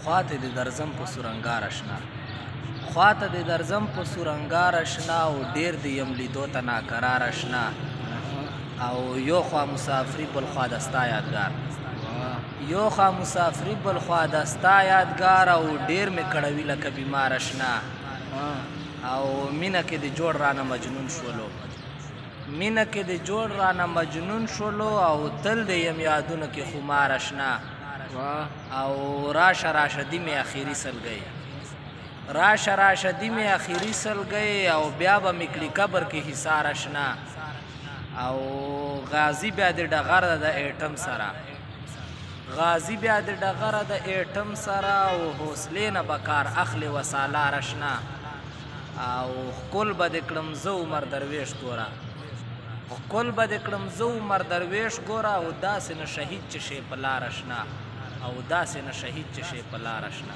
خواته د درځم په سورنګار اشنا خواته د درځم په سورنګار اشنا او ډیر د یم لیدو ته ناقرار اشنا او یو خوا مسافری بل خوا دستا یادګار یو خوا مسافری بل خوا دستا یادګار او ډیر مې کړوي لکه بیمار اشنا او مینه کې د جوړ رانه مجنون شولو مینه کې د جوړ رانه مجنون شولو او تل د یم یادونه کې خمار اشنا او راشه راشه دی مې اخیری سلګی راشه راشه دی مې اخیری سلګی او بیا به مې کړي قبر کې حصار اشنا او غازی بیا د ډغره د ایټم سره غازی بیا د ډغره د ایټم سره او حوصلې نه به کار اخلي وسالار اشنا او ښکل به د کړم زه عمر درویش ګوره ښکل به د کړم زه عمر درویش ګوره او داسې نه شهید چې شي په لار اشنا او داسې نه شهید چې شي په لار اشنا